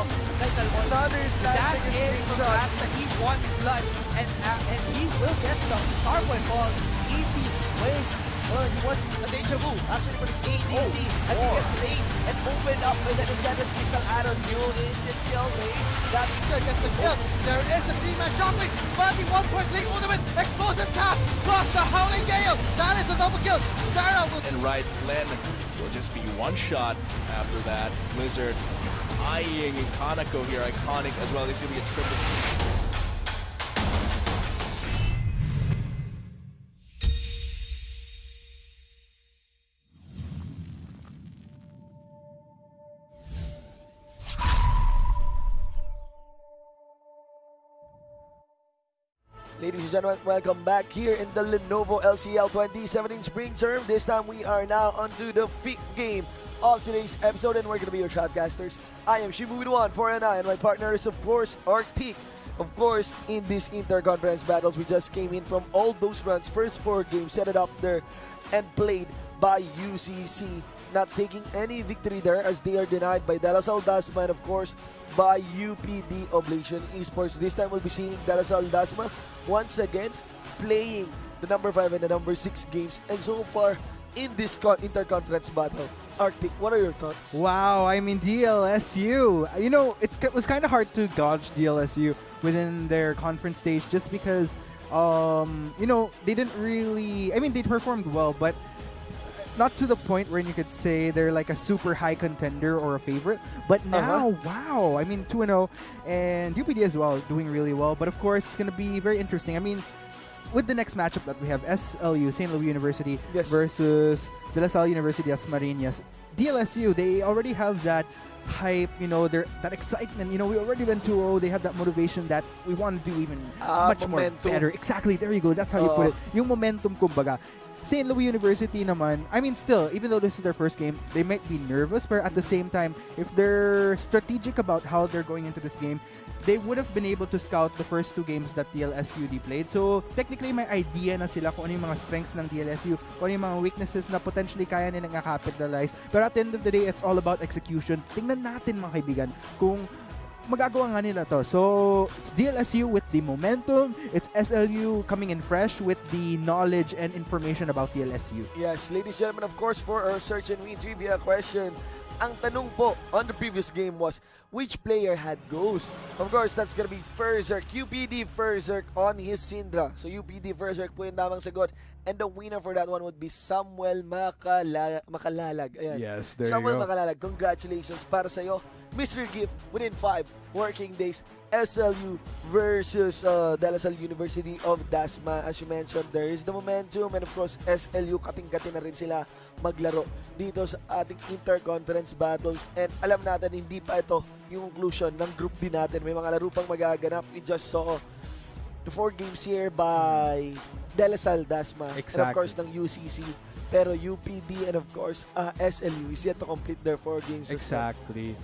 of Metal Ball. Another That slice is from Rasta. He wants blood, and he will get the Starboy Ball. Easy way. Well, he wants a deja vu, actually for the ADC, and he gets late and open up with an enchanted crystal arrow. New is the kill lane. That's gets the kill. There is the 3-man shockwave, but the 1.3 ultimate explosive cast plus the Howling Gale. That is a double kill. Sarah will. And right, Glenn will just be one shot after that. Blizzard eyeing Kanako here, iconic as well. This will be a triple. Ladies and gentlemen, welcome back here in the Lenovo LCL 2017 Spring Term. This time we are now onto the 5th game of today's episode, and we're going to be your shoutcasters. I am Shibu with 149, and my partner is of course Arctic. Of course, in these interconference battles, we just came in from all those runs, first 4 games, set it up there, and played by UCC. Not taking any victory there as they are denied by DLSUD Dasma and of course by UPD Oblation Esports. This time we'll be seeing DLSUD Dasma once again playing the number 5 and the number 6 games, and so far in this interconference battle. Arctic, what are your thoughts? Wow, I mean DLSU. You know, it was kind of hard to dodge DLSU within their conference stage just because, you know, they didn't really. I mean, they performed well, but not to the point where you could say they're like a super high contender or a favorite. But now, wow, I mean 2-0, and UPD as well doing really well. But of course, it's gonna be very interesting. I mean, with the next matchup that we have, SLU, St. Louis University versus De La Salle University Dasmariñas. DLSU, they already have that hype, you know, that excitement. You know, we already went 2-0. They have that motivation that we want to do even much momentum. more better. Exactly, there you go. That's how you put it. Yung momentum, kumbaga. St. Louis University naman, I mean still, even though this is their first game, they might be nervous, but at the same time, if they're strategic about how they're going into this game, they would have been able to scout the first 2 games that DLSUD played. So, technically, may idea na sila kung ano yung mga strengths ng DLSU, kung ano yung mga weaknesses na potentially kaya nilang capitalize. But at the end of the day, it's all about execution. Tingnan natin mga kaibigan kung magagawa nga nila to. So, it's DLSU with the momentum. It's SLU coming in fresh with the knowledge and information about DLSU. Yes, ladies and gentlemen, of course, for our search and win trivia question, ang tanong po on the previous game was, which player had ghost? Of course, that's gonna be Ferzerk, UPD Ferzerk on his Syndra. So, UPD Ferzerk po yung tamang sagot. And the winner for that one would be Samuel Makalalag. Ayan. Yes, there Samuel you go. Makalalag, congratulations para sa'yo. Mr. Gift, within 5 working days, SLU versus De La Salle University of Dasma. As you mentioned, there is the momentum, and of course, SLU kating-kati na rin sila maglaro dito sa ating interconference battles. And alam natin, hindi pa ito yung conclusion ng group din natin. May mga laro pang magaganap. We just saw the 4 games here by De La Salle Dasma. Exactly. And of course, ng UCC. Pero UPD and of course, SLU is yet to complete their 4 games. Exactly.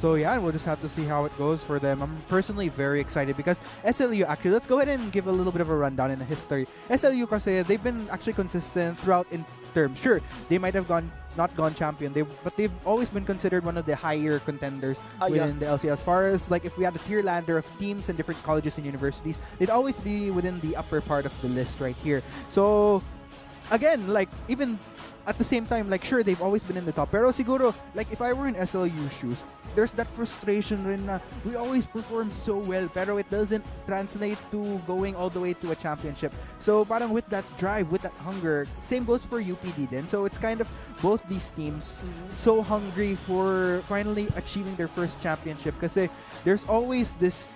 So yeah, we'll just have to see how it goes for them. I'm personally very excited because SLU, actually, let's go ahead and give a little bit of a rundown in the history. SLU kasi, they've been actually consistent throughout in terms. Sure, they might have not gone champion, but they've always been considered one of the higher contenders within the LCL. As far as like if we had a tier ladder of teams and different colleges and universities, they'd always be within the upper part of the list right here. So again, like even at the same time, like sure, they've always been in the top. Pero siguro, like if I were in SLU shoes, there's that frustration rin na we always perform so well pero it doesn't translate to going all the way to a championship. So parang with that drive, with that hunger, same goes for UPD then. So it's kind of both these teams so hungry for finally achieving their first championship kasi there's always this,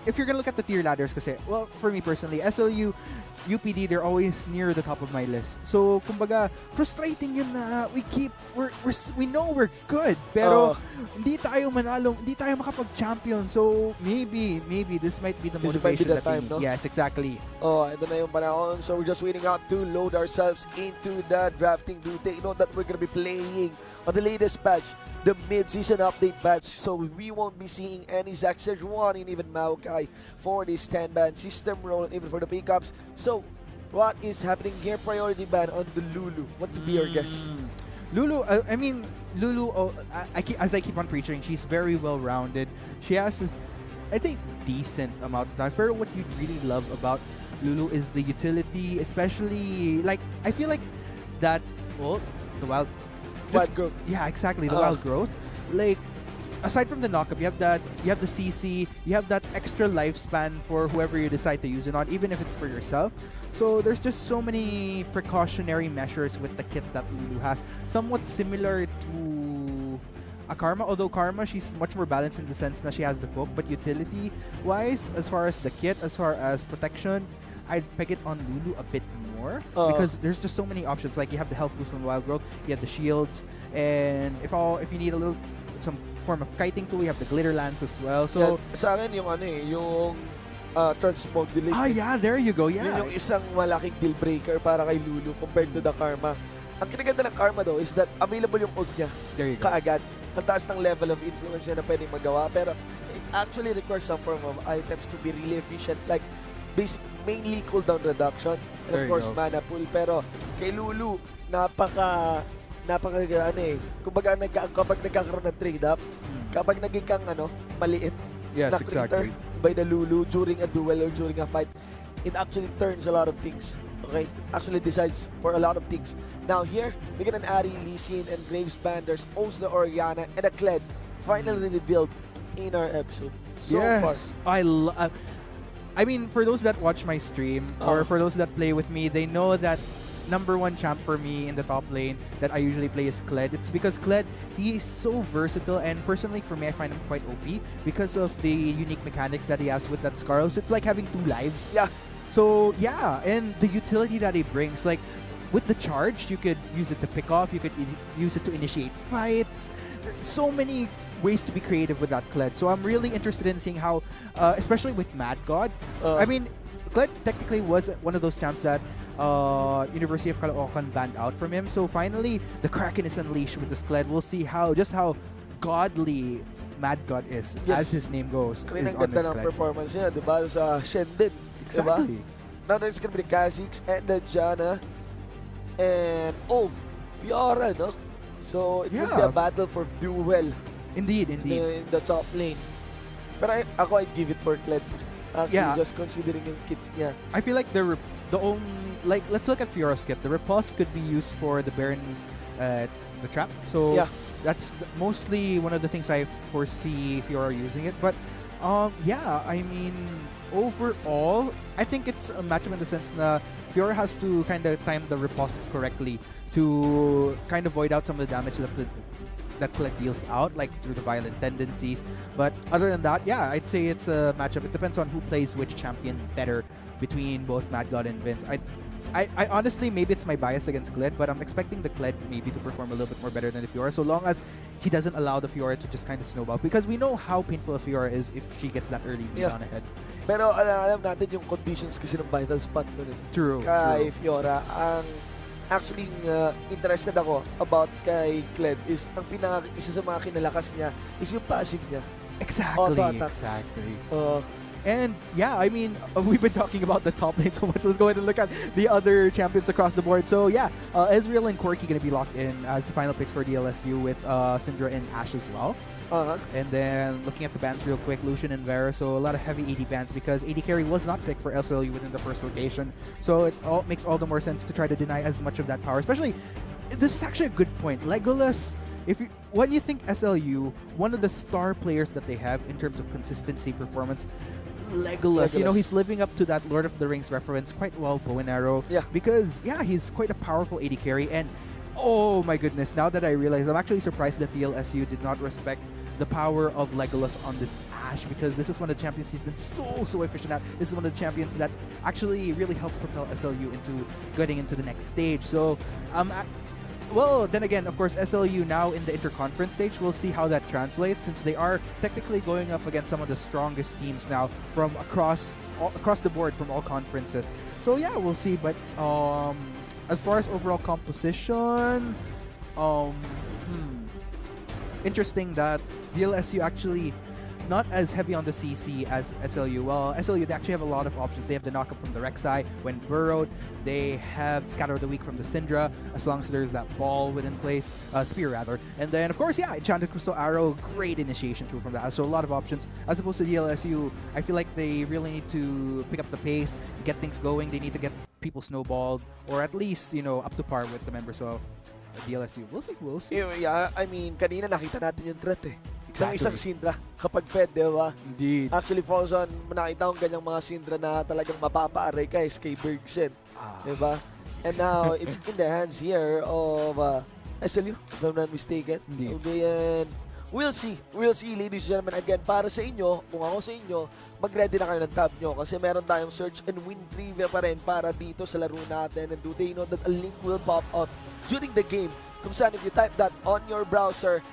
if you're gonna look at the tier ladders kasi, well, for me personally, SLU, UPD, they're always near the top of my list. So, kumbaga, frustrating yun na we know we're good, pero hindi tayo manalo, hindi tayo makapag-champion. So, maybe this might be the motivation that time, no? Yes, exactly. Oh, ito na yung panahon. So, we're just waiting out to load ourselves into the drafting. Do take note that we're gonna be playing on the latest patch, the mid-season update patch. So, we won't be seeing any Zack Sejuani and even Maokai for this 10-ban system role and even for the pickups. So, what is happening here? Priority ban on the Lulu. What to be your guess? Lulu, I mean, Lulu, as I keep on preaching, she's very well-rounded. She has, I'd say, decent amount of time. But what you really love about Lulu is the utility, especially, like, I feel like that, well, the wild growth. Yeah, exactly, the wild growth. Like, aside from the knockup, you have the CC, you have that extra lifespan for whoever you decide to use it on, even if it's for yourself. So there's just so many precautionary measures with the kit that Lulu has. Somewhat similar to a Karma, although Karma, she's much more balanced in the sense that she has the poke, but utility-wise, as far as the kit, as far as protection, I'd peg it on Lulu a bit more because there's just so many options. Like, you have the health boost from Wild Growth, you have the shields, and if you need some form of kiting tool, you have the glitter lance as well. So yan, sa akin yung yung transmodulate. yeah, there you go. Yeah. Yun yung isang malaking deal breaker para kay Lulu compared to the Karma. Ang kinaganda ng Karma though is that available yung ult niya There you go. kaagad. Ang taas ng level of influence niya na pwedeng magawa, pero it actually requires some form of items to be really efficient, like basic mainly cooldown reduction and of course mana pool. Pero kay Lulu napaka kumbaga kapag nagkakaroon ng trade up, kapag naging kang maliit Yes, na exactly. creator by the Lulu during a duel or during a fight, it actually turns a lot of things. Okay? Actually decides for a lot of things. Now here, we get an Ari, Lee Sin, and Graves Band. There's also the Oriana and a Kled finally revealed in our episode. So far. I mean, for those that watch my stream or for those that play with me, they know that #1 champ for me in the top lane that I usually play is Kled. It's because Kled, he is so versatile, and personally for me, I find him quite OP because of the unique mechanics that he has with that Scarlet. So it's like having 2 lives. Yeah. So yeah, and the utility that he brings, like with the charge, you could use it to pick off, you could use it to initiate fights. There's so many ways to be creative with that Kled. So I'm really interested in seeing how, especially with Mad God. I mean, Kled technically was one of those champs that University of Caloocan banned out from him. So finally, the Kraken is unleashed with this Kled. We'll see just how godly Mad God is, as his name goes. Screen ang ganda ng performance niya, diba? Sa Shen din. Exactly. Diba? Now there's gonna be the Kha'Zix and the Janna. And, Fiora, no? So it will be a battle for duel. Indeed. In the top lane. But I'd give it for Kled. Actually, just considering yung kit niya. I feel like the only, like, let's look at Fiora's kit. The Riposte could be used for the Baron, the trap. So that's mostly one of the things I foresee Fiora using it. But I mean, overall, I think it's a matchup in the sense that Fiora has to kind of time the Riposte correctly to kind of void out some of the damage that Kled deals out, like through the violent tendencies. But other than that, I'd say it's a matchup. It depends on who plays which champion better between both Mad God and Vince. I honestly, maybe it's my bias against Kled, but I'm expecting the Kled maybe to perform a little bit more better than the Fiora, so long as he doesn't allow the Fiora to just kind of snowball, because we know how painful a Fiora is if she gets that early lead on ahead. Pero alam natin yung conditions kasi ng vital spot nun. True. Kay Fiora, ang actually interested ako about kay Kled is isa sa mga kinalakas niya is yung passive niya. Exactly. And I mean, we've been talking about the top lane so much. Let's go ahead and look at the other champions across the board. So Ezreal and Corki going to be locked in as the final picks for DLSU with Syndra and Ashe as well. And then looking at the bans real quick, Lucian and Vera. So a lot of heavy AD bans because AD carry was not picked for LCL within the first rotation. So it makes all the more sense to try to deny as much of that power. Especially, this is actually a good point. Legolas, when you think SLU, one of the star players that they have in terms of consistency performance, Legolas. You know, he's living up to that Lord of the Rings reference quite well, bow and arrow. Because, he's quite a powerful AD carry. And, oh my goodness, now that I realize, I'm actually surprised that DLSU did not respect the power of Legolas on this Ashe, because this is one of the champions he's been so efficient at. This is one of the champions that actually really helped propel SLU into getting into the next stage. So, well, then again, of course, SLU now in the Interconference stage, we'll see how that translates, since they are technically going up against some of the strongest teams now from across the board from all conferences. So we'll see. But as far as overall composition, interesting that DLSU actually not as heavy on the CC as SLU. Well, SLU, they actually have a lot of options. They have the knockup from the Rek'Sai when burrowed. They have Scatter of the Weak from the Syndra, as long as there's that ball within place, spear rather. And then, of course, yeah, Enchanted Crystal Arrow, great initiation tool from that. So a lot of options. As opposed to DLSU, I feel like they really need to pick up the pace, get things going. They need to get people snowballed, or at least, you know, up to par with the members of DLSU. We'll see. Yeah, I mean, kanina nakita natin yung threat eh. Exactly. Isang Syndra kapag fed, di ba? Indeed. Actually, Falzon, nakita kong ganyang mga Syndra na talagang mapapaaray ka kay Bergsen. Di ba? And now, it's in the hands here of SLU, if I'm not mistaken. Indeed. Okay, and we'll see, ladies and gentlemen. Again, para sa inyo, kung ako sa inyo, mag-ready na kayo ng tab nyo kasi meron tayong search and win trivia pa rin para dito sa laro natin. And do they know that a link will pop up during the game kung saan if you type that on your browser,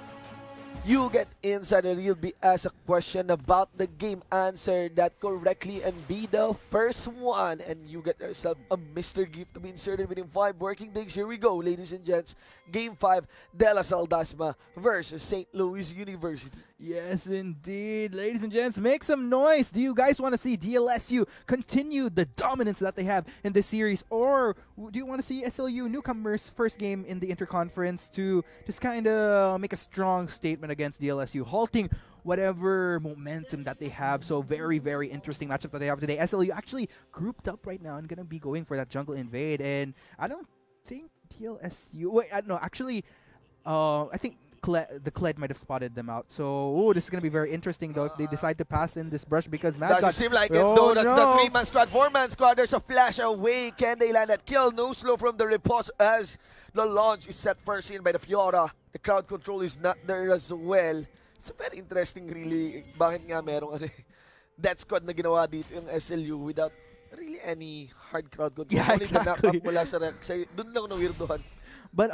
you get inside and you'll be asked a question about the game, answer that correctly and be the first one, and you get yourself a Mr. Gift to be inserted within 5 working days. Here we go, ladies and gents. Game 5, DLSL Dasma versus St. Louis University. Yes, indeed. Ladies and gents, make some noise. Do you guys want to see DLSU continue the dominance that they have in this series? Or do you want to see SLU newcomers' first game in the Interconference to just kind of make a strong statement against DLSU, halting whatever momentum that they have? So very, very interesting matchup that they have today. SLU actually grouped up right now and going to be going for that jungle invade. And I don't think DLSU... Wait, no, actually, I think the Kled might have spotted them out. So, this is going to be very interesting, though, if they decide to pass in this brush, because Mad Doesn't seem like it, though. That's the 3-man squad, 4-man squad. There's a flash away. Can they land that kill? No slow from the repulse as the launch is set first in by the Fiora. The crowd control is not there as well. It's a very interesting, really. Bakit nga merong death squad na ginawa dito yung SLU without really any hard crowd control. Yeah, Only the exactly. knock-up mula sa Rek'Sai. Doon lang na-weirdohan. But,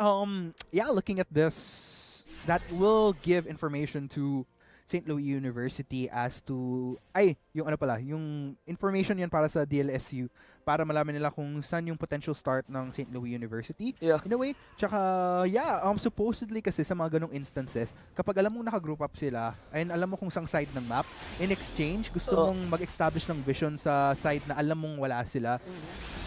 yeah, looking at this, that will give information to St. Louis University as to... yung information yan para sa DLSU para malaman nila kung saan yung potential start ng St. Louis University. Yeah. In a way. Tsaka, yeah, supposedly kasi sa mga ganong instances, kapag alam mong naka-group up sila, and alam mo kung saan side ng map, in exchange, gusto mong mag-establish ng vision sa side na alam mong wala sila,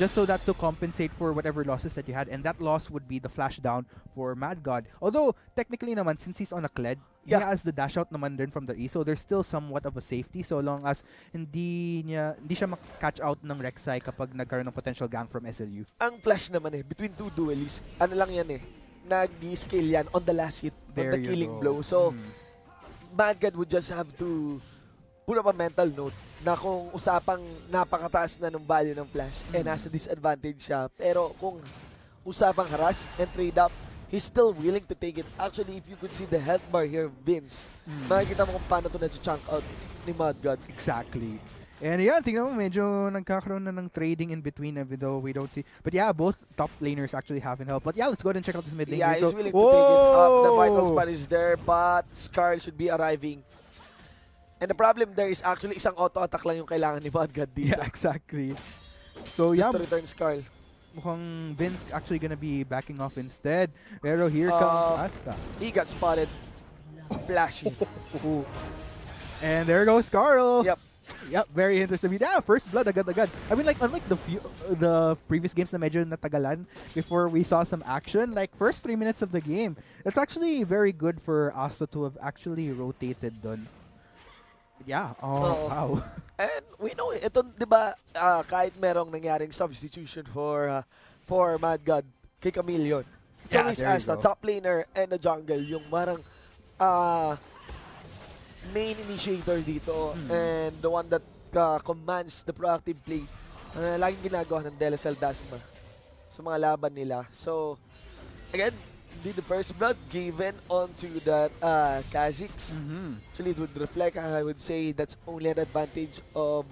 just so that to compensate for whatever losses that you had, and that loss would be the flash down for Mad God. Although, technically naman, since he's on a Kled, he has the dash out naman din from the E, so there's still somewhat of a safety so long as hindi siya mak-catch out ng Rek'Sai kapag nagkaroon ng potential gang from SLU. Ang flash naman between two duelists, ano lang yan nag-scale yan on the last hit, on the killing blow. So, Mad God would just have to put up a mental note na kung usapang napakataas na ng value ng flash, nasa disadvantage siya. Pero kung usapang harass and trade up, he's still willing to take it. Actually, if you could see the health bar here, Vince, makikita mo kung paano ito na-chunk out ni Mad God. Exactly. And yeah, tingnan mo, medyo nagkakaroon na ng trading in between, even though we don't see. But yeah, both top laners actually have help. But yeah, let's go ahead and check out this mid lane. Yeah, he's willing to take it up. The vital spot is there, but Skarl should be arriving. And the problem there is actually isang auto-attack lang yung kailangan ni Mad God dito. Yeah, exactly. So just yeah, to return Skarl. mukhang Vince actually gonna be backing off instead. Pero here comes Asta. He got spotted. Flashy. And there goes Carl. Yep. Yep, very interesting. Yeah, first blood agad-agad. I mean, like, unlike the previous games na medyo natagalan before we saw some action, like, first 3 minutes of the game, it's actually very good for Asta to have actually rotated dun. Yeah, wow. And we know, ito, di ba, kahit merong nangyaring substitution for Mad God kay Chameleon, it's always Asta, top laner and the jungle, yung marang main initiator dito and the one that commands the proactive play laging ginagawa ng DLSL Dasma sa mga laban nila. So, again, the first blood given onto that Kha'Zix. Actually, it would reflect, I would say, that's only an advantage of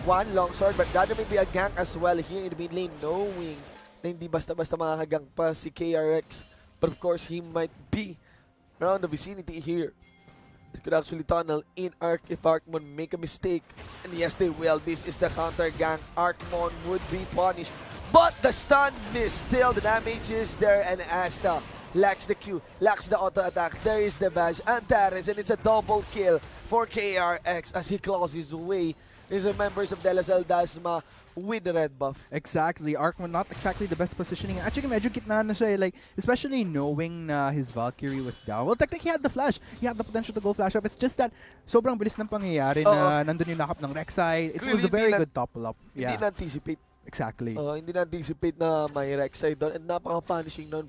one longsword, but that may be a gank as well here in the mid lane, knowing na hindi basta-basta makakagang pa si KRX. But of course, he might be around the vicinity here. It could actually tunnel in Arc if Arcmon make a mistake. And yes, they will. This is the counter gang. Arcmon would be punished. But the stun is still, the damage is there, and Asta lacks the Q, lacks the auto attack. There is the bash, Antares, and it's a double kill for KRX as he claws his way. These are members of DLSL Dasma with the red buff. Exactly. Arkman not exactly the best positioning. Actually, medyo gitna na siya, like, especially knowing na his Valkyrie was down. Well, technically, he had the flash. He had the potential to go flash up. It's just that sobrang bilis ng pangyayari na nandun yung nakap ng Rek'Sai. It was a very good topple up. Yeah. Hindi na-anticipate. Exactly. Hindi na-anticipate na may Rek'Sai doon. And napaka-punishing doon.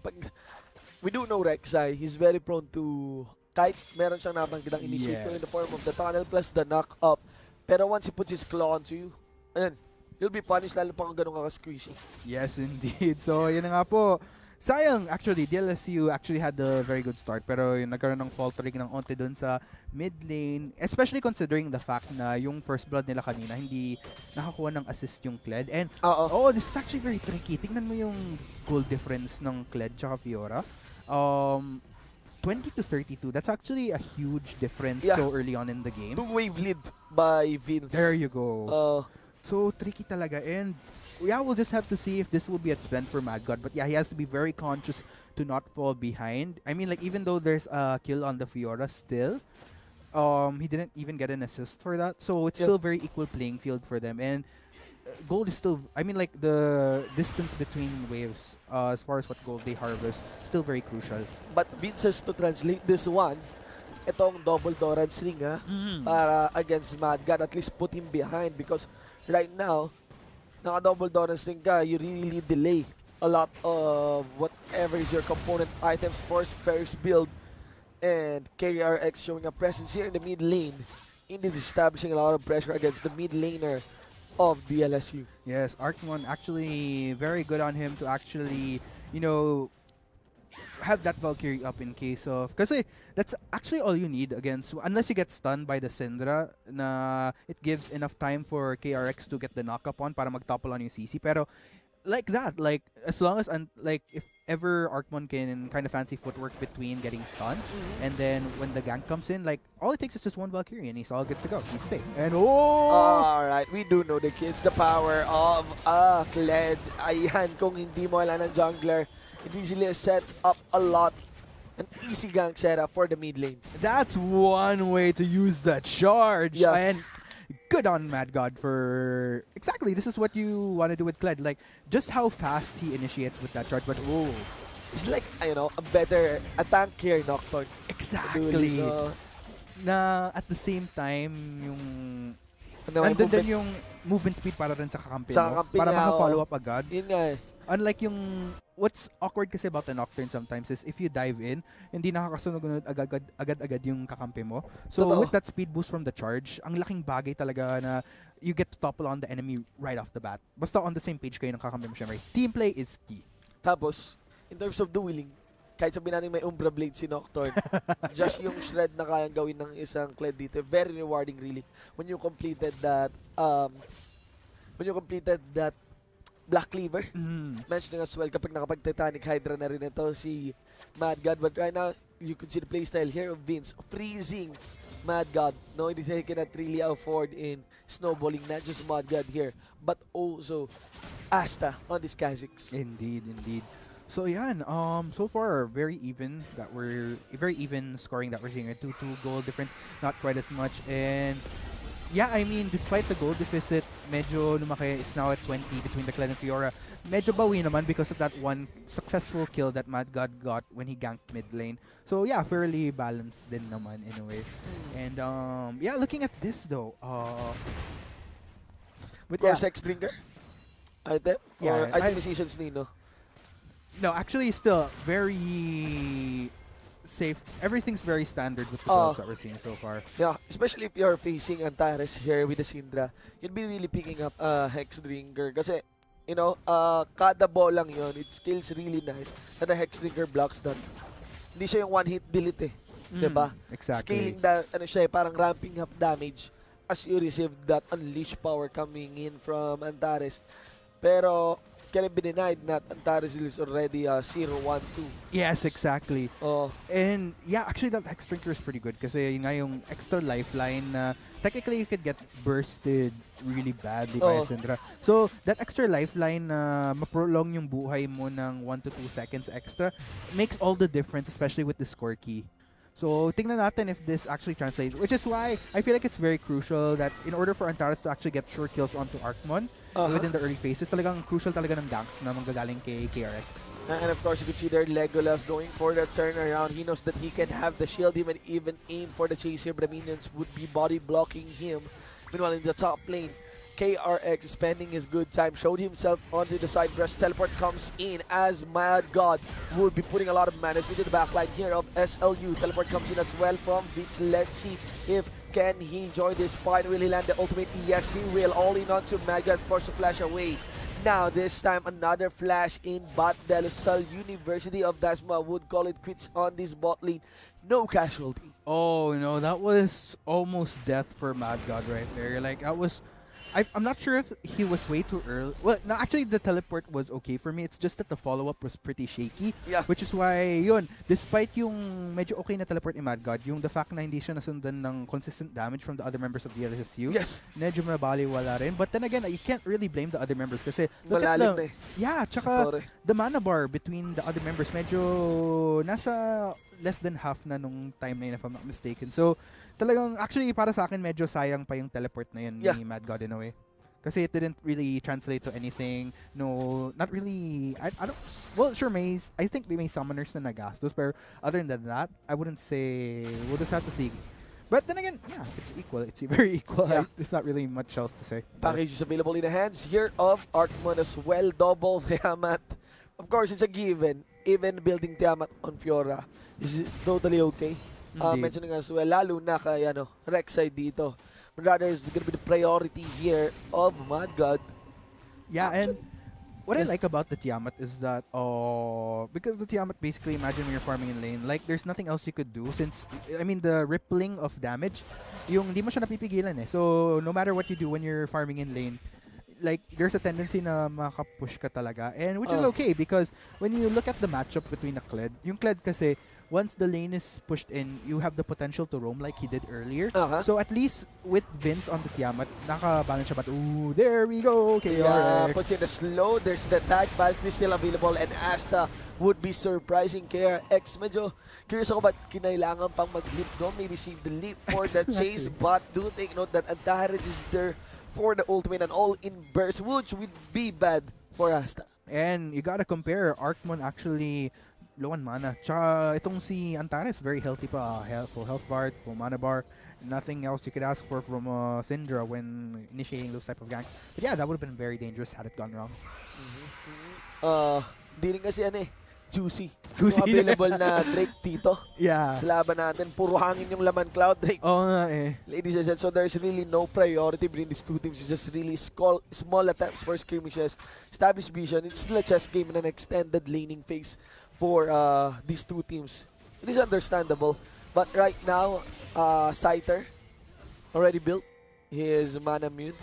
We do know Rek'Sai. He's very prone to kahit meron siyang nabanggit ang initiate in the form of the tunnel plus the knock-up. Pero once he puts his claw onto you, ayun, you'll be punished lalo pa kung ganun ka-squishy. Yes, indeed. So, yun na nga po. Sayang, actually, DLSU actually had a very good start. Pero yung nagkaroon ng faltering ng onte dun sa mid lane. Especially considering the fact na yung first blood nila kanina, hindi nakakuha ng assist yung Kled. And, this is actually very tricky. Tingnan mo yung goal difference ng Kled tsaka Fiora. 20 to 32. That's actually a huge difference so early on in the game. 2-wave lead by Vince. There you go. So, tricky talaga. And, yeah, we'll just have to see if this will be a trend for Mad God. But yeah, he has to be very conscious to not fall behind. I mean, like, even though there's a kill on the Fiora still, he didn't even get an assist for that. So, it's still very equal playing field for them. And gold is still, I mean, like, the distance between waves, as far as what gold they harvest, still very crucial. But Vince has to translate this one, itong double Doran's ring, para against Mad God, at least put him behind. Because right now, naka-double Doran's ring ka, you really delay a lot of whatever is your component items first build. And KRX showing a presence here in the mid lane, indeed establishing a lot of pressure against the mid laner of DLSU. Yes, Arkmon actually very good on him to actually, you know, have that Valkyrie up in case of... Kasi that's actually all you need against... Unless you get stunned by the Syndra, na it gives enough time for KRX to get the knock-up on para mag-topple on yung CC. Pero like that, like, as long as... like, if ever Arkmon can kind of fancy footwork between getting stunned, and then when the gank comes in, like, all it takes is just one Valkyrie and he's all good to go. He's safe. And alright, we do know the kids, the power of Kled. Ayan, kung hindi mo wala ng jungler, it easily sets up a lot. An easy gank setup for the mid lane. That's one way to use the charge. Yeah. And good on Mad God for... Exactly, this is what you want to do with Kled. Like, just how fast he initiates with that charge. But, it's like, you know, a tankier Nocturne. Exactly. So, na at the same time, yung... Nandun din yung movement speed para rin sa kakampi mo. Para maka-follow up agad. Yun nga eh. Unlike yung... What's awkward kasi about the Nocturne sometimes is if you dive in, hindi nakakasunod agad-agad yung kakampi mo. So with that speed boost from the charge, ang laking bagay talaga na you get to topple on the enemy right off the bat. Basta on the same page kayo ng kakampi mo, syempre. Team play is key. Tapos, in terms of dueling, kahit sabihin natin may Umbra Blade si Nocturne, just yung shred na kayang gawin ng isang Kled dito, very rewarding really. When you completed that, Black Cleaver, mentioning as well kapag nakapag-Titanic Hydra na rin ito si Mad God. But right now, you could see the playstyle here of Vince freezing Mad God. No, he cannot really afford in snowballing not just Mad God here, but also Asta on these Kha'Zix. Indeed, indeed. So yan, so far very even scoring that we're seeing. A 2-2 goal difference, not quite as much. And yeah, I mean, despite the goal deficit, medyo lumaki. It's now at 20 between the Kled and Fiora. Medyo bawi naman because of that one successful kill that Mad God got when he ganked mid lane. So yeah, fairly balanced din naman in a way. And yeah, looking at this though, with your sex drinker item? Yeah, or itemizations Nino? No, actually still very safe. Everything's very standard with the builds that we're seeing so far. Yeah, especially if you're facing Antares here with the Syndra, you'll be really picking up Hex Drinker. Kasi, you know, kada ball lang yun, it scales really nice na the Hex Drinker blocks that. Hindi siya yung one-hit delete eh. Diba? Exactly. Scaling that, ano siya, parang ramping up damage as you receive that unleash power coming in from Antares. Pero, cannot be denied that Antares is already 0-1-2. Yes, exactly. Oh. And yeah, actually that Hex Drinker is pretty good kasi yun nga yung extra lifeline na technically you could get bursted really badly by Syndra. So that extra lifeline na maprolong yung buhay mo ng 1 to 2 seconds extra makes all the difference, especially with the score key. So, tingnan natin if this actually translates. Which is why I feel like it's very crucial that in order for Antares to actually get sure kills onto Arcmon within the early phases, talagang crucial talaga ng ganks na manggagaling kay KRX. And of course, you could see there Legolas going for that turnaround. He knows that he can have the shield, even aim for the chase here, but the minions would be body blocking him. Meanwhile, in the top lane, KRX spending his good time, showed himself onto the side brush. Teleport comes in as Mad God would be putting a lot of mana into the backline here of SLU. Teleport comes in as well from Vitz. Let's see if can he join this fight. Will he land the ultimate? Yes, he will. All in onto Mad God, force to flash away. Now, this time, another flash in bot. DLSUD University of Dasma would call it quits on this bot lane. No casualty. Oh, no, that was almost death for Mad God right there. Like, that was... I'm not sure if he was way too early. Well, no, actually, the teleport was okay for me. It's just that the follow-up was pretty shaky. Yeah. Which is why, yun, despite yung medyo okay na teleport ni Mad God, yung the fact na hindi siya nasundan ng consistent damage from the other members of the LSU, yes, medyo mabaliwala rin. But then again, you can't really blame the other members kasi look at malalim the... na eh. Yeah, tsaka the mana bar between the other members, medyo nasa less than half na nung time na yun, if I'm not mistaken. So, talagang, actually, para sa akin, medyo sayang pa yung teleport na yun ni Mad God in a way. Kasi it didn't really translate to anything. No, not really. I don't... Well, sure, I think they may summoners na nagastos. But other than that, I wouldn't say... We'll just have to see. But then again, yeah, it's equal. It's very equal. Yeah. There's not really much else to say. Package is available in the hands here of Arcmon as well. Double Tiamat. Of course, it's a given. Even building Tiamat on Fiora is totally okay. Mentioning as well, lalo na kay Rek'Sai dito. Rather, it's going to be the priority here of Mad God. Yeah, and what I like about the Tiamat is that, because the Tiamat basically, imagine when you're farming in lane, like, there's nothing else you could do since, I mean, the rippling of damage, yung di mo siya napipigilan eh. So, no matter what you do when you're farming in lane, like, there's a tendency na makapush ka talaga. And which is okay because when you look at the matchup between a Kled, yung Kled kasi, once the lane is pushed in, you have the potential to roam like he did earlier. So at least with Vince on the Tiamat, naka-balance siya. But ooh, there we go. KRX. Yeah, puts in the slow. There's the tag. Valkyrie still available. And Asta would be surprising KRX. Medyo curious ako ba't kinailangan pang mag-leap doon. Maybe save the leap for the chase. But do take note that Antares is there for the ultimate and all-in burst, which would be bad for Asta. And you gotta compare. Arcmon actually low on mana. Tsaka itong si Antares, very healthy pa. Full health bar, full mana bar. Nothing else you could ask for from Syndra when initiating those type of ganks. But yeah, that would have been very dangerous had it gone wrong. Di rin kasi juicy. Yung available na Drake dito. Yeah. Sa laban natin, puro hangin yung laman Cloud Drake. Ladies and gentlemen, so there's really no priority between these two teams. It's just really small attempts for skirmishes. Established vision. It's still a chess game in an extended laning phase for these two teams. It is understandable. But right now, Scyther already built his mana mute.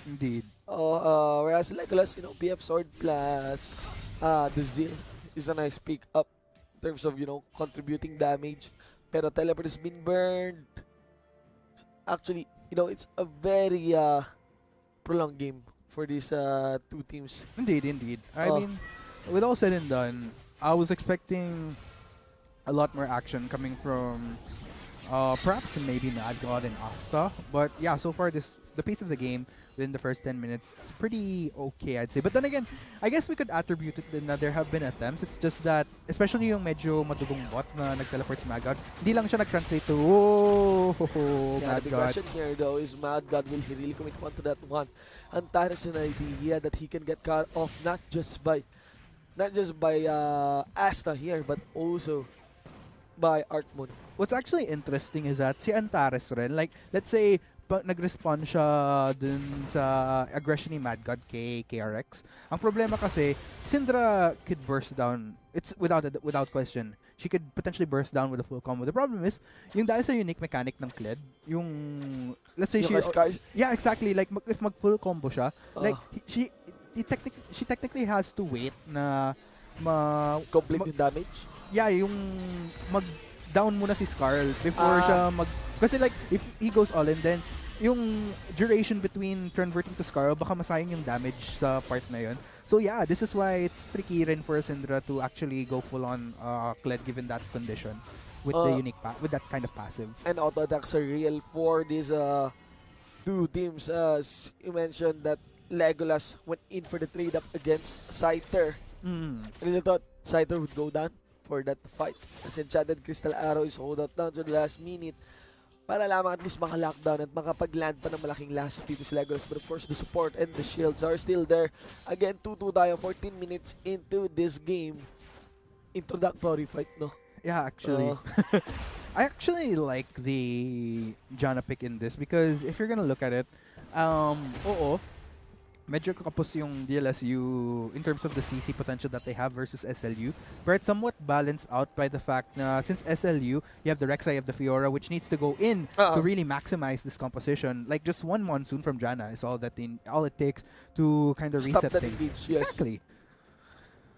Indeed. Whereas Legolas, PF Sword plus the Zeal is a nice pick up in terms of, contributing damage. Pero Teleport has been burned. Actually, it's a very prolonged game for these two teams. Indeed. I mean, with all said and done, I was expecting a lot more action coming from perhaps maybe Mad God and Asta. But yeah, so far the pace of the game within the first 10 minutes is pretty okay, I'd say. But then again, I guess we could attribute it that there have been attempts. It's just that, especially yung medyo madugong bot na nag-teleport si Mad God, hindi lang siya nag-translate to, Mad the God. question here though is Mad God, will he really commit one to that one? Antares an idea that he can get cut off not just by Asta here, but also by Arcmon. What's actually interesting is that si Antares rin, like, let's say, nag-respond siya dun sa aggression ni Mad God kay KRX. Ang problema kasi, Syndra could burst down. It's without question. She could potentially burst down with a full combo. The problem is, yung dahil sa unique mechanic ng Kled, yung, let's say yung yeah, exactly. Like, if mag-full combo siya, like, she technically has to wait na Complete yung damage. yeah, yung mag-down muna si Skarl before siya kasi like, if he goes all in, then yung duration between converting to Skarl, baka masayang yung damage sa part na yun. So yeah, this is why it's tricky rin for Syndra to actually go full on Kled given that condition with the unique with that kind of passive. And auto attacks are real for these two teams. As you mentioned that Legolas went in for the trade up against Scyther. I really thought Scyther would go down for that fight. As Enchanted Crystal Arrow is hold out down to the last minute para lamang at least maka-lockdown at makapag-land pa ng malaking last dito si Legolas. But of course, the support and the shields are still there. Again, 2-2 tayo, 14 minutes into this game. Introductory fight, no? Yeah, actually. I actually like the Janna pick in this because if you're gonna look at it, medyo kapos yung DLSU in terms of the CC potential that they have versus SLU. But it's somewhat balanced out by the fact na since SLU, you have the Rek'Sai, you have the Fiora, which needs to go in to really maximize this composition. Like just one Monsoon from Janna is all it takes to kind of reset things. Engage, yes. Exactly.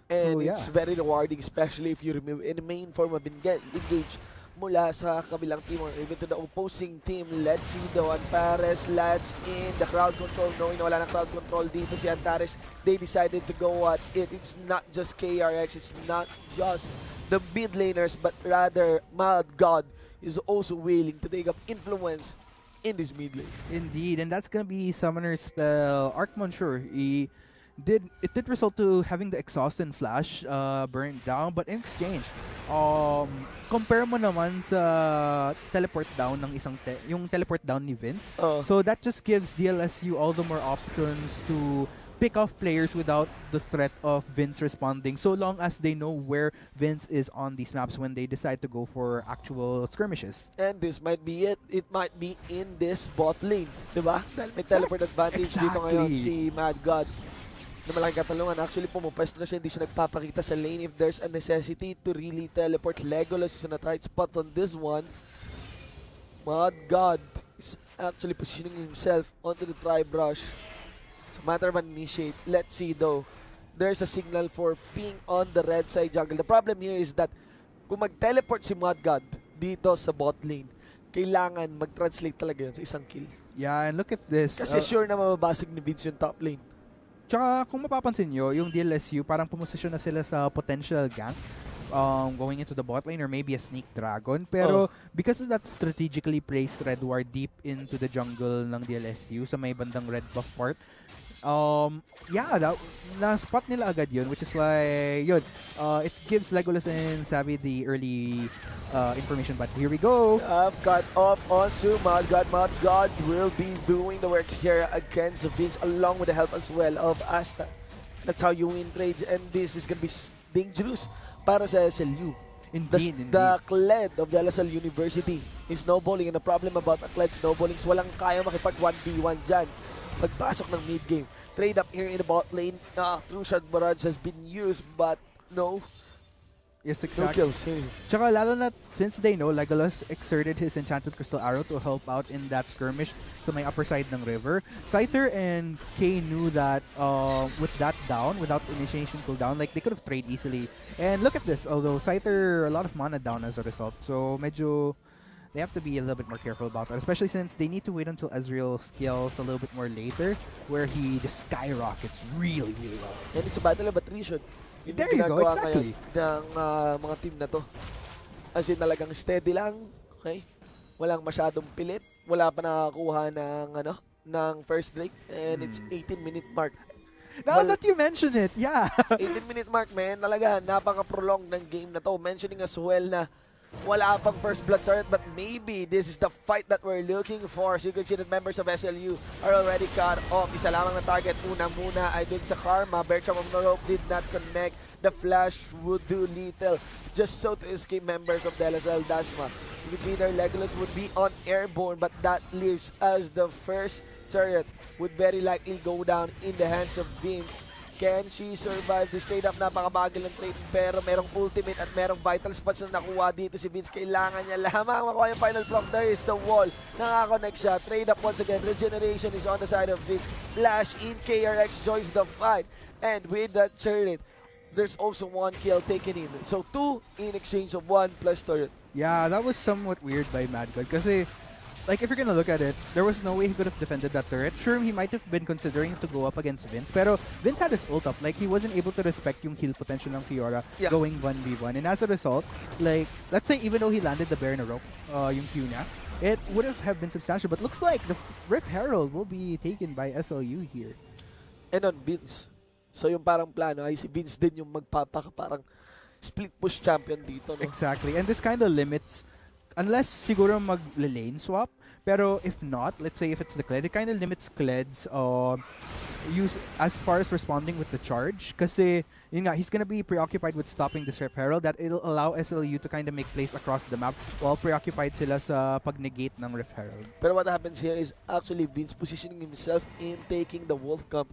And it's very rewarding, especially if you remove in the main form of engage mula sa kabilang team or even to the opposing team. Let's see though, Antares lands in the crowd control, knowing na wala ng crowd control dito si Antares. They decided to go at it. It's not just KRX, it's not just the mid laners, but rather Mad God is also willing to take up influence in this mid lane. Indeed, and that's gonna be Summoner's spell. Arcmon, sure, it did result to having the exhaust and flash burned down, but in exchange, compare mo naman sa teleport down ng yung teleport down ni Vince. So that just gives DLSU all the more options to pick off players without the threat of Vince responding, so long as they know where Vince is on these maps when they decide to go for actual skirmishes. And this might be it. It might be in this bot lane, diba? Dahil may teleport advantage dito ngayon si Mad God. Na malaking katalungan. Actually, pumupwesto na siya. Hindi siya nagpapakita sa lane if there's a necessity to really teleport. Legolas is on the right spot on this one. Mad God is actually positioning himself onto the tri-brush. It's a matter of an initiate. Let's see though. There's a signal for ping on the red side jungle. The problem here is that kung mag-teleport si Mad God dito sa bot lane, kailangan mag-translate talaga yun sa isang kill. Yeah, and look at this. Kasi sure na mababasag ni Vince yung top lane. Tsaka kung mapapansin nyo, yung DLSU parang pumosisyon na sila sa potential gank going into the bot lane or maybe a sneak dragon. Pero because of that strategically placed red ward deep into the jungle ng DLSU sa may bandang red buff part, na-spot nila agad yun, which is why, it gives Legolas and Savvy the early information. But here we go. Cut off onto Mad God. Mad God will be doing the work here against Vince along with the help as well of Asta. That's how you win trades, and this is gonna be dangerous para sa SLU. Indeed. The Kled of the LCL University is snowballing, and the problem about the Kled snowballing is walang kaya makipag 1v1 dyan pagpasok ng mid-game. Trade up here in the bot lane. True Shot Barrage has been used, but no. Yes, exactly. No kills here. Tsaka lalo na since they know Legolas exerted his Enchanted Crystal Arrow to help out in that skirmish sa may upper side ng river. Scyther and Kay knew that with that down, without initiation cooldown, like they could have traded easily. And look at this, although Scyther a lot of mana down as a result. So medyo they have to be a little bit more careful about that, especially since they need to wait until Ezreal scales a little bit more later, where he just skyrockets really, really well. And it's a battle of attrition. There you go, exactly. Ng mga team na to. As in talagang steady lang, okay? Walang masyadong pilit, wala pa nakakuha ng first break, and it's 18-minute mark. Now that you mention it, yeah. 18-minute mark, man. Talaga, napaka-prolonged ng game na to. Mentioning as well na wala pang first blood start, but maybe this is the fight that we're looking for. So you can see that members of SLU are already cut off. Isa lamang na target. Una-muna ay dun sa Karma. Bertram on the rope did not connect. The flash would do little just so to escape members of the LSL Dasma. You can see their Legolas would be on airborne, but that leaves as the first turret would very likely go down in the hands of Vince. Can she survive this trade up? Napakabagal ng trade pero merong ultimate at merong vital spots na nakuha dito si Vince. Kailangan niya lamang makuha yung final block. There is the wall. Nakakonect siya. Trade up once again. Regeneration is on the side of Vince. Flash in. KRX joins the fight. And with that turret, there's also 1 kill taken in. So 2 in exchange of 1 plus turret. Yeah, that was somewhat weird by Mad God kasi like, if you're gonna look at it, there was no way he could have defended that turret. Sure, he might have been considering to go up against Vince, pero Vince had his ult up. Like, he wasn't able to respect yung heal potential ng Fiora going 1v1. And as a result, like, let's say even though he landed the bear in a rope, yung Q niya, it would have been substantial. But looks like the Rift Herald will be taken by SLU here. And on Vince. So yung parang plano ay si Vince din yung parang split push champion dito. No? Exactly. And this kind of limits, unless siguro mag-lane swap, pero if not, let's say if it's the Kled, it kind of limits Kled's use as far as responding with the charge. Kasi yun nga, he's gonna be preoccupied with stopping this Rift Herald that it'll allow SLU to kind of make plays across the map while preoccupied sila sa pag-negate ng Rift Herald. Pero what happens here is actually Vince positioning himself in taking the Wolf Camp.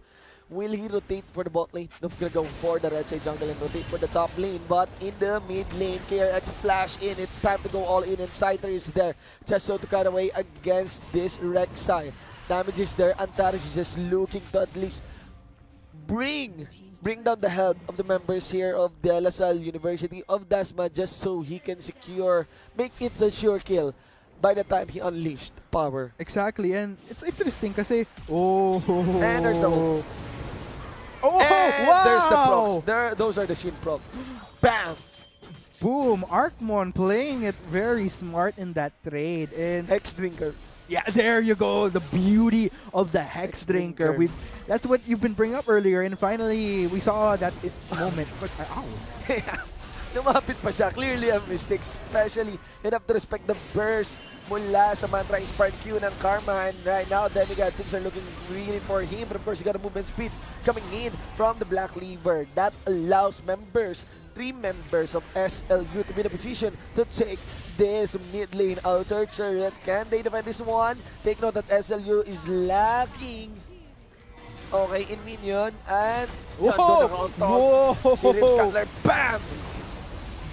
Will he rotate for the bot lane? No, he's gonna go for the red side jungle and rotate for the top lane. But in the mid lane, KRX flash in. It's time to go all in and Scyther is there. Just so to cut away against this Rek'Sai. Damage is there. Antares is just looking to at least bring down the health of the members here of DLSUD University of Dasma just so he can make it a sure kill by the time he unleashed power. Exactly, and it's interesting kasi and there's the ult. And wow! There's the procs. Those are the Shin procs. Bam! Boom! Arkmon playing it very smart in that trade. And Hex Drinker. Yeah, there you go. The beauty of the Hex Drinker. That's what you've been bringing up earlier, and finally we saw that moment. But, ow! Lumapit pa siya. Clearly a mistake, especially you have to respect the burst mula sa Mantra Inspired Q ng Karma. And right now, Demigod, things are looking really for him. But of course, he got a movement speed coming in from the Black Lever. That allows 3 members of SLU to be in a position to take this mid lane outer turret. Can they defend this one? Take note that SLU is lacking. Okay, in minion. And si Rips Cutler, bam!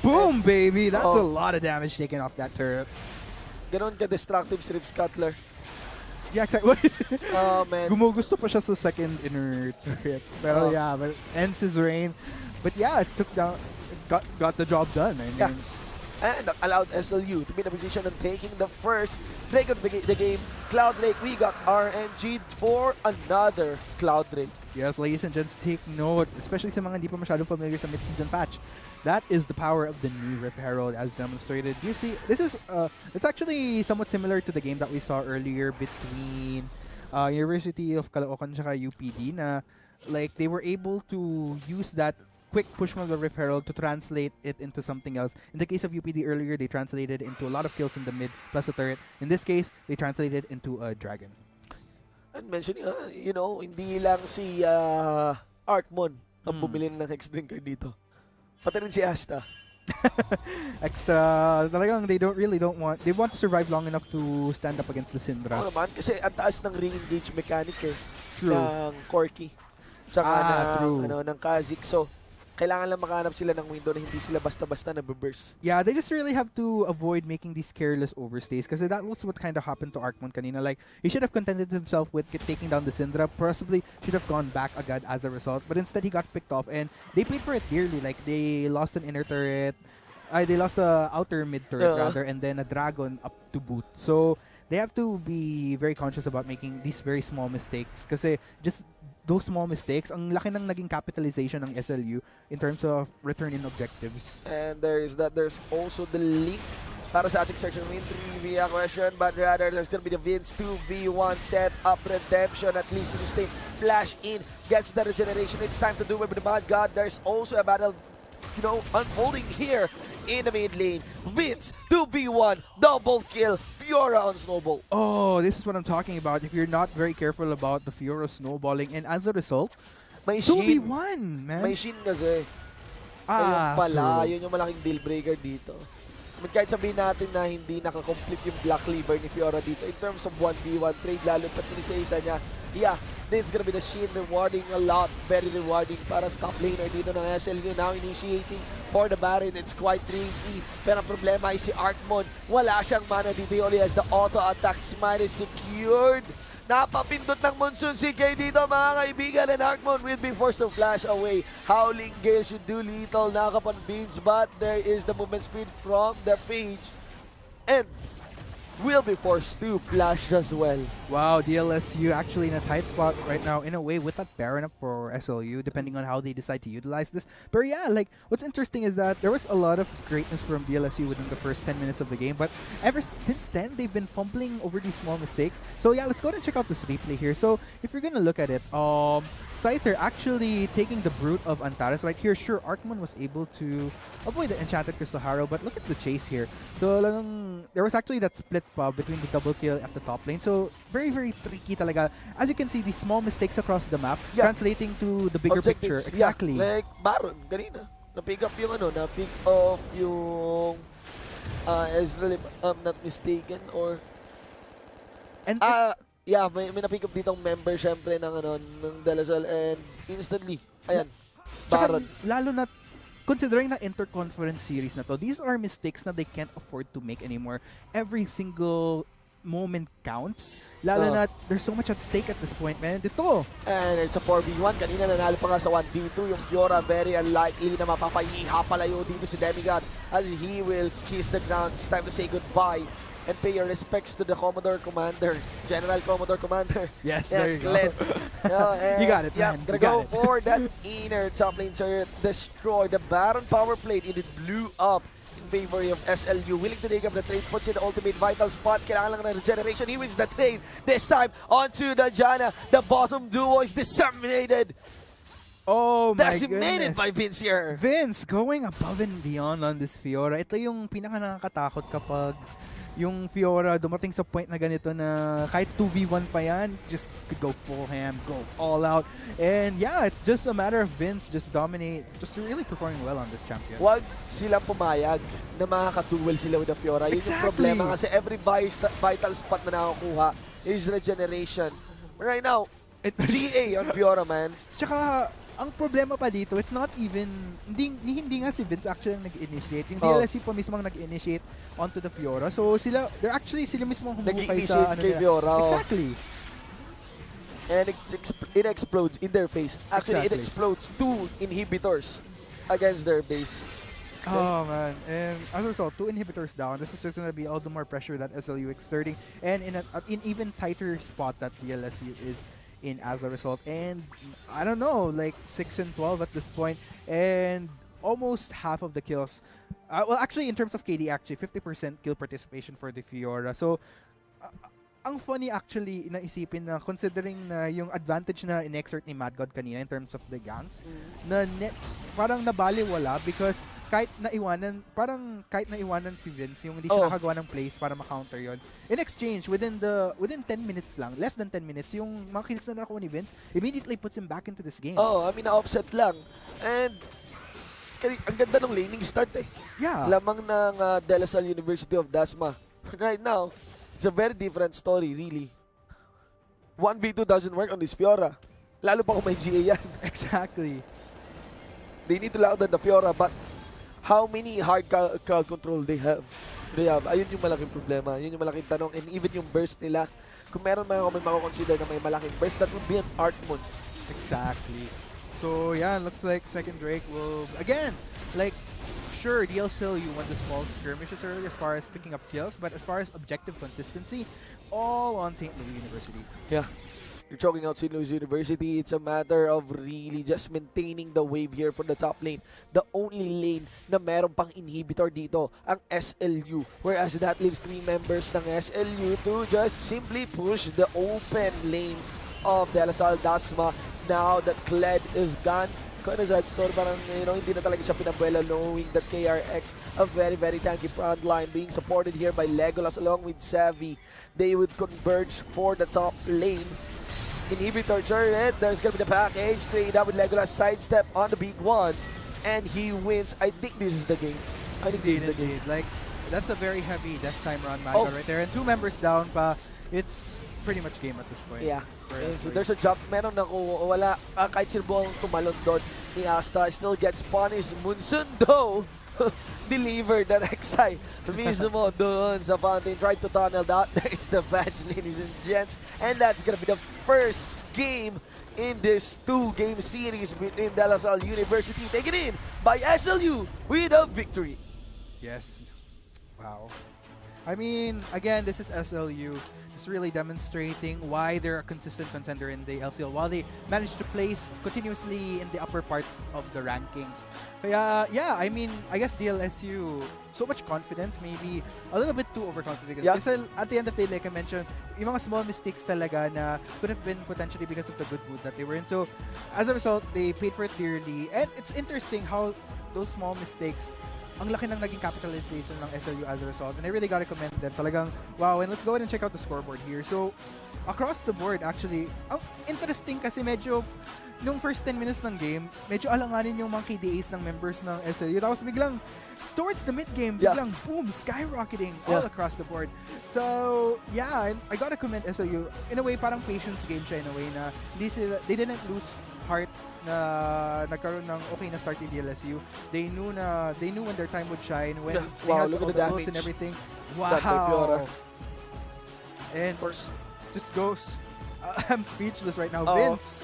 Boom, baby! That's a lot of damage taken off that turret. Ganon ka-destructive si Rips Cutler. Yeah, exactly. Oh, man. Gumugusto pa siya sa second inner turret. Pero yeah, but ends his reign. But yeah, it took down, got the job done. I mean, and that allowed SLU to be in a position of taking the first Drake of the game. Cloud Drake, we got RNG for another Cloud Drake. Yes, ladies and gents, take note, especially sa mga hindi pa masyadong familiar sa mid-season patch. That is the power of the new Rift Herald as demonstrated. You see, this is it's actually somewhat similar to the game that we saw earlier between University of Caloocan and UPD na like they were able to use that quick push from the Rift Herald to translate it into something else. In the case of UPD earlier, they translated into a lot of kills in the mid plus a turret. In this case, they translated into a dragon. And mentioning, you know, hindi lang si Arkmon ang bumili ng Hex Drinker dito. Pati rin si Asta. Extra, talagang they don't want to survive long enough to stand up against the Syndra. Oo naman, kasi ang taas ng re-engage mechanic True. ng Corki. Tsaka ng Kazik. So, kailangan lang makahanap sila ng window na hindi sila basta-basta nabe-burst. Yeah, they just really have to avoid making these careless overstays kasi that was what kind of happened to Arkmon kanina. Like, he should have contented himself with taking down the Syndra. Possibly should have gone back agad as a result. But instead, he got picked off and they paid for it dearly. Like, they lost an inner turret. They lost a outer mid turret rather, and then a dragon up to boot. So, they have to be very conscious about making these very small mistakes kasi just those small mistakes, ang laki ng naging capitalization ng SLU in terms of return in objectives. And there's also the link para sa ating search and win trivia question, but rather there's gonna be the Vince 2v1 set up redemption at least to sustain. Flash in, gets the regeneration. It's time to do it with the Mad God. There's also a battle, you know, unfolding here in the mid lane. Vince 2v1 double kill. Fiora on Snowball. Oh, this is what I'm talking about. If you're not very careful about the Fiora snowballing, and as a result, may 2v1, man. May Shin kasi. Ayun pala, yun yung malaking deal breaker dito. kahit sabihin natin na hindi nakakomplete yung Black Cleaver ni Fiora dito in terms of 1v1 trade, lalo pat isa-isa niya, yeah, it's gonna be the Shin rewarding a lot, very rewarding para sa top laner dito ng SLU now initiating for the Baron. It's quite tricky, pero ang problema ay si Artmon, wala siyang mana dito, he only has the auto attack, smite is secured. Napapindot ng Monsoon CK dito mga kaibigan, and Artmon will be forced to flash away. Howling Gale should do little nakapon Beans, but there is the movement speed from the Phage and will be forced to flash as well. Wow, DLSU actually in a tight spot right now in a way with that Baron up for SLU, depending on how they decide to utilize this. But yeah, like what's interesting is that there was a lot of greatness from DLSU within the first 10 minutes of the game, but ever since then they've been fumbling over these small mistakes. So yeah, let's go ahead and check out this replay here. So if you're gonna look at it, Scyther actually taking the Brute of Antares right here. Sure, Artmon was able to avoid the Enchanted Crystal Harrow, but look at the chase here. So there was actually that split between the double kill at the top lane. So very, very tricky talaga. As you can see, these small mistakes across the map translating to the bigger picture. Exactly. Yeah, like Baron, kanina. Na-pick up yung na-pick up yung Ezreal, if I'm not mistaken, or And yeah, may na-pick up ditong member syempre ng DLSUD, and instantly, ayan, Baron. Lalo na considering na Interconference series na to, these are mistakes na they can't afford to make anymore. Every single moment counts. Lalo na there's so much at stake at this point, man. Dito. And it's a 4v1. Kanina nanalo pa nga sa 1v2. Yung Fiora very unlikely na mapapahiha palayo dito si Demigod as he will kiss the ground. It's time to say goodbye and pay your respects to the Commodore Commander, General Commodore Commander. Yes, there you go. You got it, man. Gonna go for that inner top lane turret. Destroy the Baron power plate. It blew up in favor of SLU. Willing to take up the trade. Puts in the ultimate vital spots. Kailangan lang ng regeneration. He wins the trade. This time, onto the Janna. The bottom duo is disseminated. Oh my Decimated goodness. by Vince here. Vince going above and beyond on this Fiora. Ito yung pinaka nakakatakot kapag yung Fiora dumating sa point na ganito na kahit 2v1 pa yan, just could go full ham, go all out. And yeah, it's just a matter of Vince just dominate, just really performing well on this champion. Huwag silang pumayag na makakatuwal sila with the Fiora. Yun yung problema kasi every vital spot na nakakuha is regeneration. Right now, GA on Fiora, man. Tsaka, ang problema pa dito, it's not even, hindi nga si Vince actually ang nag-initiate. Yung DLSU pa mismo ang nag-initiate onto the Fiora. So sila mismo ang humuhukay sa kay Fiora. Exactly. And it explodes in their face. Actually, it explodes 2 inhibitors against their base. Oh man, and as a result, 2 inhibitors down. This is going to be all the more pressure that SLU exerting, and in even tighter spot that DLSU is in as a result. And I don't know, like 6 and 12 at this point, and almost half of the kills. Well, actually, in terms of KD, actually 50% kill participation for the Fiora. So, ang funny actually naisipin na considering na yung advantage na in-exert ni Mad God kanina in terms of the ganks, na parang nabaliwala because kahit naiwanan si Vince yung hindi siya nakagawa ng plays para ma-counter yon. In exchange, within 10 minutes lang, less than 10 minutes, yung mga kills na nakuha ni Vince immediately puts him back into this game. Oh, I mean, na-offset lang. And ang ganda ng laning start eh. Yeah. Lamang ng DLSUD University of Dasma. Right now, it's a very different story, really. 1v2 doesn't work on this Fiora. Lalo pa kung may GA yan. Exactly. They need to lock down the Fiora, but how many hard crowd control they have? Ayun yung malaking problema. Yun yung malaking tanong. And even yung burst nila, kung meron man ako may mako-consider na may malaking burst, that would be an Artmon. Exactly. So yeah, looks like second Drake will, again, like, sure, DLSUD won the small skirmishes early as far as picking up kills, but as far as objective consistency, all on St. Louis University. Yeah. You're choking out St. Louis University. It's a matter of really just maintaining the wave here for the top lane. The only lane na meron pang inhibitor dito, ang SLU. Whereas that leaves 3 members ng SLU to just simply push the open lanes of DLSUD Dasma. Now that Kled is gone, kind of sad story, parang hindi na talaga siya pinabuela, knowing that KRX, a very, very tanky front line, being supported here by Legolas along with Savvy. They would converge for the top lane. Inhibitor turret, there's gonna be the package, trade up with Legolas, sidestep on the big one, and he wins. I think this is the game. I think this is the game. Like, That's a very heavy death time run Maga right there. And 2 members down pa. It's pretty much game at this point. Yeah. So there's a jump. Meron na wala. Kahit sino buong tumalon doon ni Asta still gets punished. Munsun though delivered that Rek'Sai mismo doon sa fountain. Tried to tunnel that. It's the badge, ladies and gents. And that's gonna be the first game in this 2-game series between DLSUD University, taken in by SLU with a victory. Yes. Wow. I mean, again, this is SLU. Just really demonstrating why they're a consistent contender in the LCL while they managed to place continuously in the upper parts of the rankings. Kaya, yeah, I mean, I guess DLSU, so much confidence, maybe a little bit too overconfident. Yeah. Kasi at the end of the day, like I mentioned, yung mga small mistakes talaga na could have been potentially because of the good mood that they were in. So, as a result, they paid for it dearly. And it's interesting how those small mistakes ang laki ng naging capitalization ng SLU as a result. And I really gotta commend them. Talagang, wow. And let's go ahead and check out the scoreboard here. So, across the board, actually, ang interesting kasi medyo, nung first 10 minutes ng game, medyo alanganin yung mga KDAs ng members ng SLU. Tapos biglang, towards the mid-game, biglang, boom, skyrocketing all across the board. So, yeah, I gotta commend SLU. In a way, parang patience game siya in a way na they didn't lose heart na nagkaroon ng okay na start in DLSU. They knew when their time would shine, when they had all the goals and everything. Wow. And just goes. I'm speechless right now. Vince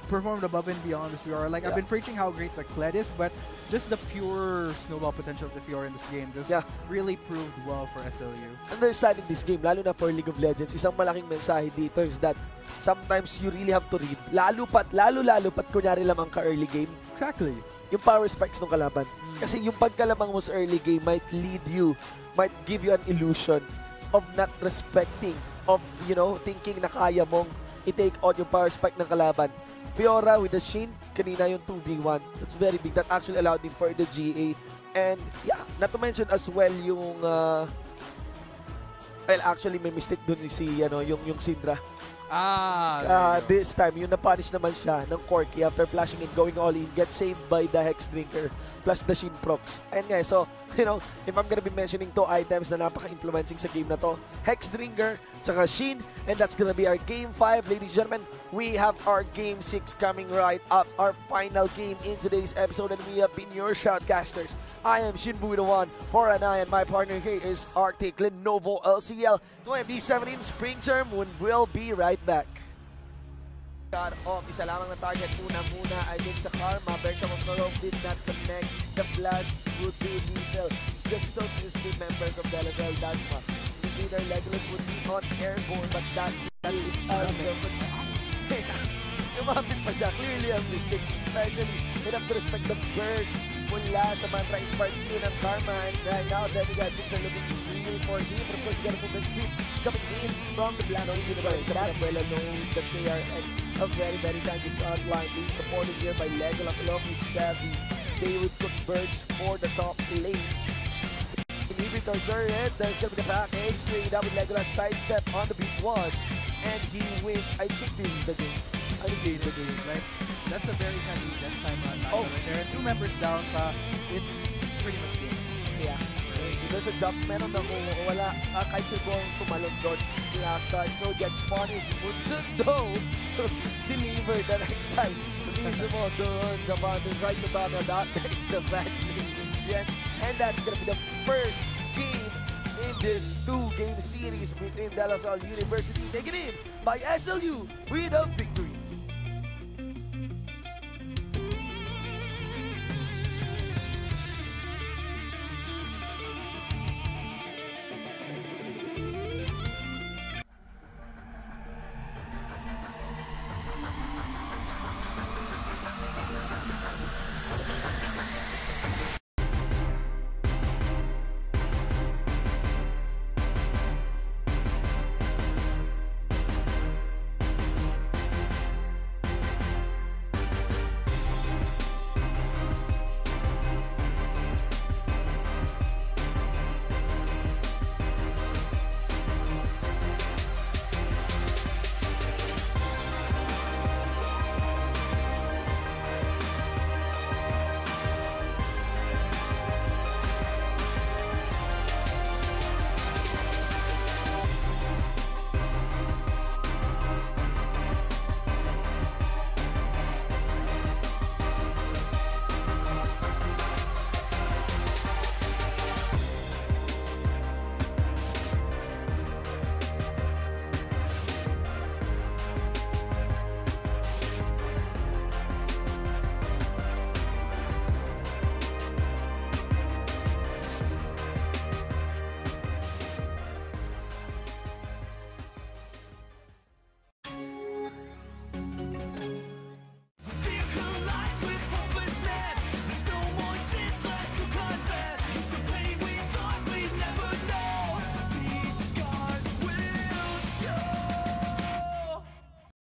performed above and beyond this Fiora. Like, I've been preaching how great the Kled is, but just the pure snowball potential of the Fiora in this game just really proved well for SLU. Understanding this game, lalo na for League of Legends, isang malaking mensahe dito is that sometimes you really have to read. Lalo pat kunyari lamang ka early game. Exactly. Yung power spikes ng kalaban. Kasi yung pagkalamang mo sa early game might might give you an illusion of not respecting, of, you know, thinking na kaya mong i-take on yung power spike ng kalaban. Fiora with the Shin, kanina yung 2v1. That's very big. That actually allowed him for the GA. And yeah, not to mention as well yung well, actually may mistake dun yung Syndra. This time, yung na-punish naman siya ng Corky after flashing in, going all in, gets saved by the Hex Drinker plus the Shin procs. And guys, so, you know, if I'm gonna be mentioning 2 items na napaka-influencing sa game na to, Hex Drinker, tsaka Shin, and that's gonna be our Game 5. Ladies and gentlemen, we have our Game 6 coming right up, our final game in today's episode, and we have been your shoutcasters. I am Shinbu1 for an eye, and my partner here is Arctic Lenovo LCL 2017 Spring Term, when we'll be right back. Isa lamang na target muna ay din sa Karma. Bertram of Norov did not connect. The flash would be lethal. Just so to the members of DLSL Dasma. Consider Legolas would be on airborne, but that is Lumapit pa siya. Clearly a mistake, especially we have to respect the burst mula sa Mantra Spark Q ng Karma. And right now, Demigod things are looking real for him. But of course, got a movement speed coming in from the Blano Universe. That well known the KRX, a very, very tanky front line being supported here by Legolas along with Savvy. They would converge for the top lane. Inhibitor turret, there's gonna be the package. Straight up with Legolas sidestep on the beat one. And he wins. I think this is the game. I think this is the game, right? That's a very heavy death time run. There are 2 members down pa. It's pretty much game. Yeah. So there's a jump. Meron na kung wala. Kahit si Bong tumalon doon. Lasta, Snow gets punished. Munsun though delivered the next side. Mismo doon sa fountain. Right to tunnel that. It's the match, ladies and gents. And that's gonna be the first game in this 2-game series between DLSUD University, taken in by SLU with a victory.